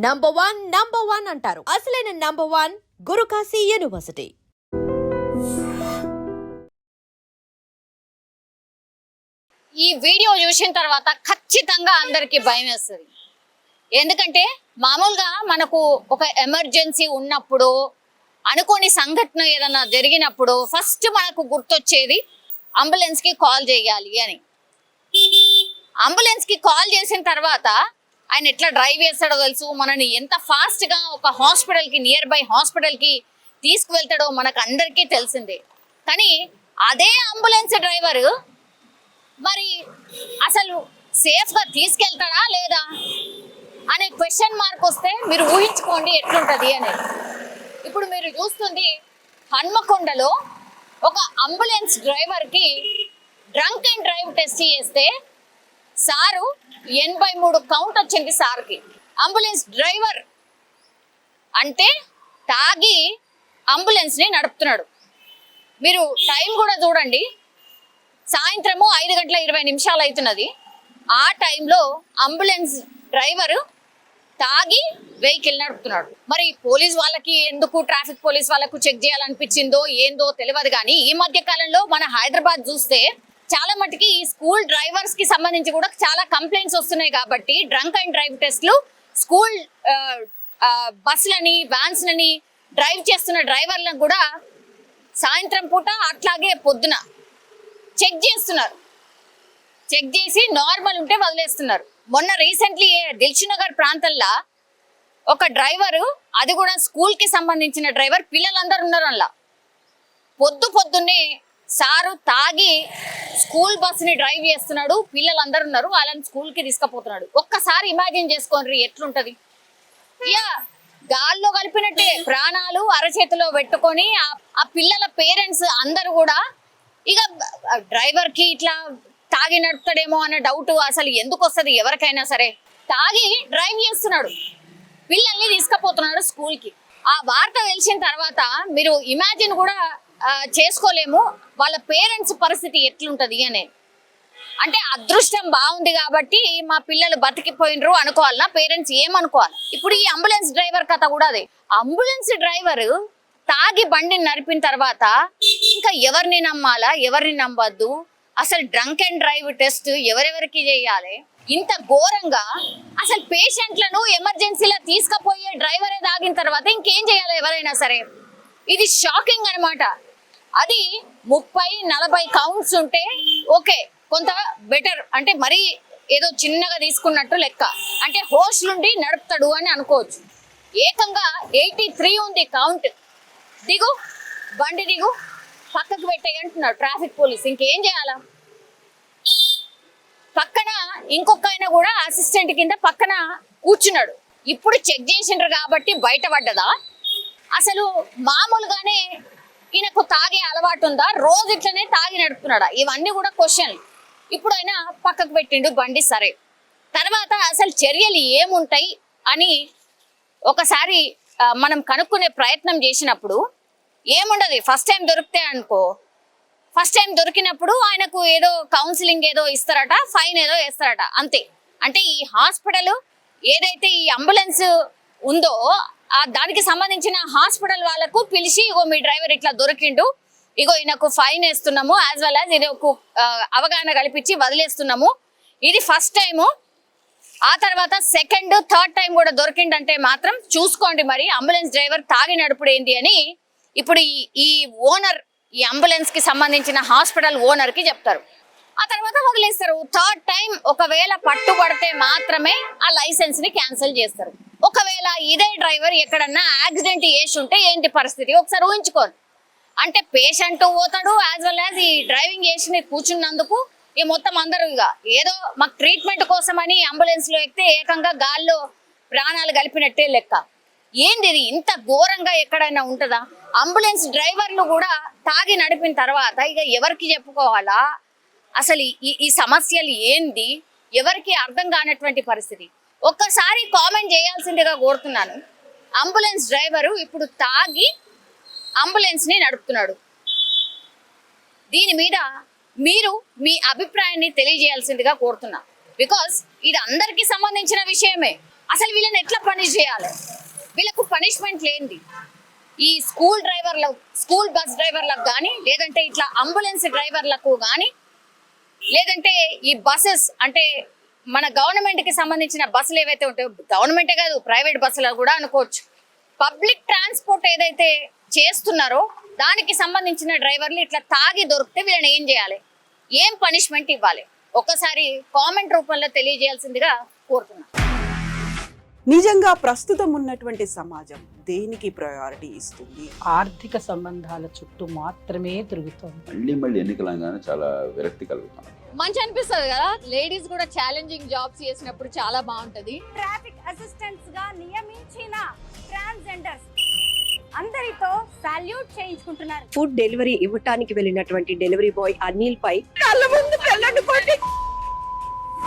Number one అంటారు. అసలైన number one Guru Kashi university. ఈ వీడియో చూసిన తర్వాత ఖచ్చితంగా అందరికి భయం వేస్తుంది. ఎందుకంటే మామూలుగా మనకు ఒక ఎమర్జెన్సీ ఉన్నప్పుడు, అనుకోని సంఘటన ఏదైనా జరిగినప్పుడు ఫస్ట్ మనకు గుర్తొచ్చేది అంబులెన్స్కి కాల్ చేయాలి అని. అంబులెన్స్కి కాల్ చేసిన తర్వాత ఆయన ఎట్లా డ్రైవ్ చేస్తాడో తెలుసు, మనని ఎంత ఫాస్ట్గా ఒక హాస్పిటల్కి, నియర్ బై హాస్పిటల్కి తీసుకువెళ్తాడో మనకు అందరికీ తెలిసిందే. కానీ అదే అంబులెన్స్ డ్రైవరు మరి అసలు సేఫ్గా తీసుకెళ్తాడా లేదా అనే క్వశ్చన్ మార్క్ వస్తే మీరు ఊహించుకోండి ఎట్లుంటుంది అనేది. ఇప్పుడు మీరు చూస్తుంది హన్మకొండలో ఒక అంబులెన్స్ డ్రైవర్కి డ్రంక్ అండ్ డ్రైవ్ టెస్ట్ చేస్తే సారు 83 కౌంట్ వచ్చింది సార్కి. అంబులెన్స్ డ్రైవర్ అంటే తాగి అంబులెన్స్ని నడుపుతున్నాడు. మీరు టైం కూడా చూడండి, సాయంత్రము 5:20 అవుతున్నది. ఆ టైంలో అంబులెన్స్ డ్రైవరు తాగి వెహికల్ నడుపుతున్నాడు. మరి పోలీస్ వాళ్ళకి ఎందుకు, ట్రాఫిక్ పోలీస్ వాళ్ళకు చెక్ చేయాలనిపించిందో ఏందో తెలియదు. కానీ ఈ మధ్య కాలంలో మన హైదరాబాద్ చూస్తే చాలా మటుకి ఈ స్కూల్ డ్రైవర్స్ కి సంబంధించి కూడా చాలా కంప్లైంట్స్ వస్తున్నాయి. కాబట్టి డ్రంక్ అండ్ డ్రైవ్ టెస్ట్లు స్కూల్ బస్సులని, వ్యాన్స్లని డ్రైవ్ చేస్తున్న డ్రైవర్లను కూడా సాయంత్రం పూట అట్లాగే పొద్దున చెక్ చేస్తున్నారు. చెక్ చేసి నార్మల్ ఉంటే వదిలేస్తున్నారు. మొన్న రీసెంట్లీ దిల్సుఖ్నగర్ ప్రాంతంలో ఒక డ్రైవరు, అది కూడా స్కూల్కి సంబంధించిన డ్రైవర్, పిల్లలందరూ ఉన్నారు అలా. పొద్దున్నే సారు తాగి స్కూల్ బస్సుని డ్రైవ్ చేస్తున్నాడు, పిల్లలందరూ ఉన్నారు, వాళ్ళని స్కూల్కి తీసుకుపోతున్నాడు. ఒక్కసారి ఇమాజిన్ చేసుకోండి ఎట్లుంటది. ఇక గాల్లో కలిపినట్టే ప్రాణాలు అరచేతిలో పెట్టుకొని ఆ పిల్లల పేరెంట్స్ అందరూ కూడా ఇక డ్రైవర్కి ఇట్లా తాగి నడుపుతాడేమో అనే డౌట్ అసలు ఎందుకు వస్తుంది ఎవరికైనా సరే. తాగి డ్రైవ్ చేస్తున్నాడు, పిల్లల్ని తీసుకుపోతున్నాడు స్కూల్కి. ఆ వార్త తెలిసిన తర్వాత మీరు ఇమాజిన్ కూడా చేసుకోలేము వాళ్ళ పేరెంట్స్ పరిస్థితి ఎట్లుంటది అని. అంటే అదృష్టం బాగుంది కాబట్టి మా పిల్లలు బతికిపోయినరు అనుకోవాలన్నా, పేరెంట్స్ ఏమనుకోవాలి? ఇప్పుడు ఈ అంబులెన్స్ డ్రైవర్ కథ కూడా అదే. అంబులెన్స్ డ్రైవర్ తాగి బండిని నడిపిన తర్వాత ఇంకా ఎవరిని నమ్మాలా, ఎవరిని నమ్మద్దు, అసలు డ్రంక్ అండ్ డ్రైవ్ టెస్ట్ ఎవరెవరికి చేయాలి? ఇంత ఘోరంగా అసలు పేషెంట్లను ఎమర్జెన్సీలో తీసుకుపోయే డ్రైవరే తాగిన తర్వాత ఇంకేం చేయాలి ఎవరైనా సరే? ఇది షాకింగ్ అనమాట. అది 30-40 కౌంట్స్ ఉంటే ఓకే, కొంత బెటర్, అంటే మరీ ఏదో చిన్నగా తీసుకున్నట్టు లెక్క, అంటే హోష్ నుండి నడుపుతాడు అని అనుకోవచ్చు. ఏకంగా 83 ఉంది కౌంట్. దిగు, బండి దిగు, పక్కకు పెట్టేయి అంటున్నాడు ట్రాఫిక్ పోలీస్. ఇంకేం చేయాలా? పక్కన ఇంకొక ఆయన కూడా అసిస్టెంట్ కింద పక్కన కూర్చున్నాడు. ఇప్పుడు చెక్ చేసిండ్రు కాబట్టి బయటపడ్డదా? అసలు మామూలుగానే ఈయనకు తాగే అలవాటు ఉందా? రోజు ఇట్లనే తాగి నడుపుతున్నాడా? ఇవన్నీ కూడా క్వశ్చన్లు. ఇప్పుడు ఆయన పక్కకు పెట్టిండు బండి, సరే. తర్వాత అసలు చర్యలు ఏముంటాయి అని ఒకసారి మనం కనుక్కునే ప్రయత్నం చేసినప్పుడు ఏముండదు. ఫస్ట్ టైం దొరికితే అనుకో, ఫస్ట్ టైం దొరికినప్పుడు ఆయనకు ఏదో కౌన్సిలింగ్ ఏదో ఇస్తారట, ఫైన్ ఏదో వేస్తారట, అంతే. అంటే ఈ హాస్పిటల్ ఏదైతే ఈ అంబులెన్స్ ఉందో దానికి సంబంధించిన హాస్పిటల్ వాళ్ళకు పిలిచి, ఇగో మీ డ్రైవర్ ఇట్లా దొరికిండు, ఇగో ఈయనకు ఫైన్ వేస్తున్నాము, యాజ్ వెల్ యాజ్ ఇది ఒక అవగాహన కల్పించి వదిలేస్తున్నాము. ఇది ఫస్ట్ టైము. ఆ తర్వాత సెకండ్, థర్డ్ టైం కూడా దొరికిండంటే మాత్రం చూసుకోండి మరి అంబులెన్స్ డ్రైవర్ తాగి నడుపుడు ఏంటి అని ఇప్పుడు ఈ ఓనర్, ఈ అంబులెన్స్ కి సంబంధించిన హాస్పిటల్ ఓనర్ కి చెప్తారు. ఆ తర్వాత వదిలేస్తారు. థర్డ్ టైం ఒకవేళ పట్టుబడితే మాత్రమే ఆ లైసెన్స్ ని క్యాన్సిల్ చేస్తారు. ఒకవేళ ఇదే డ్రైవర్ ఎక్కడన్నా యాక్సిడెంట్ చేసి ఉంటే ఏంటి పరిస్థితి ఒకసారి ఊహించుకోండి. అంటే పేషెంట్ పోతాడు, యాజ్ వెల్ యాజ్ ఈ డ్రైవింగ్ చేసి కూర్చున్నందుకు ఈ మొత్తం అందరూ ఇక ఏదో మాకు ట్రీట్మెంట్ కోసం అని అంబులెన్స్ లో ఎక్కితే ఏకంగా గాల్లో ప్రాణాలు కలిపినట్టే లెక్క. ఏంది ఇది? ఇంత ఘోరంగా ఎక్కడైనా ఉంటుందా? అంబులెన్స్ డ్రైవర్లు కూడా తాగి నడిపిన తర్వాత ఇక ఎవరికి చెప్పుకోవాలా? అసలు ఈ సమస్యలు ఏంది ఎవరికి అర్థం కానటువంటి పరిస్థితి. ఒక్కసారి కామెంట్ చేయాల్సిందిగా కోరుతున్నాను. అంబులెన్స్ డ్రైవరు ఇప్పుడు తాగి అంబులెన్స్ ని నడుపుతున్నాడు. దీని మీద మీరు మీ అభిప్రాయాన్ని తెలియజేయాల్సిందిగా కోరుతున్నా. బికాస్ ఇది అందరికీ సంబంధించిన విషయమే. అసలు వీళ్ళని ఎట్లా పనిష్ చేయాలి? వీళ్ళకు పనిష్మెంట్ లేనిది ఈ స్కూల్ బస్ డ్రైవర్లకు కానీ, లేదంటే ఇట్లా అంబులెన్స్ డ్రైవర్లకు కానీ, లేదంటే ఈ బస్సెస్ అంటే మన గవర్నమెంట్ కి సంబంధించిన బస్సులు ఏవైతే ఉంటాయో, గవర్నమెంటే కాదు ప్రైవేట్ బస్సులు కూడా అనుకోవచ్చు, పబ్లిక్ ట్రాన్స్పోర్ట్ ఏదైతే చేస్తున్నారో దానికి సంబంధించిన డ్రైవర్లు ఇట్లా తాగి దొరికితే వీళ్ళని ఏం చేయాలి, ఏం పనిష్మెంట్ ఇవ్వాలి, ఒక్కసారి కామెంట్ రూపంలో తెలియజేయాల్సిందిగా కోరుతున్నాను. నిజంగా ప్రస్తుతం ఉన్నటువంటి సమాజం దేనికి ప్రయారిటీ ఇస్తుంది? ఆర్థిక సంబంధాల చుట్టూ మాత్రమే తిరుగుతోంది. మళ్ళీ ఎన్నికలంగానే చాలా విరక్తి కలుగుతాం. మంచి అనిపిస్తుంది కదా, లేడీస్ కూడా ఛాలెంజింగ్ జాబ్స్ చేసినప్పుడు చాలా బాగుంటది. ట్రాఫిక్ అసిస్టెంట్స్ గా నియమించిన ట్రాన్స్జెండర్స్ అందరితో సాల్యూట్ చేయించుకుంటున్నారు. ఫుడ్ డెలివరీ ఇవ్వటానికి వెళ్ళినటువంటి డెలివరీ బాయ్ అనిల్ పై కళ్ళ ముందు పెళ్ళండి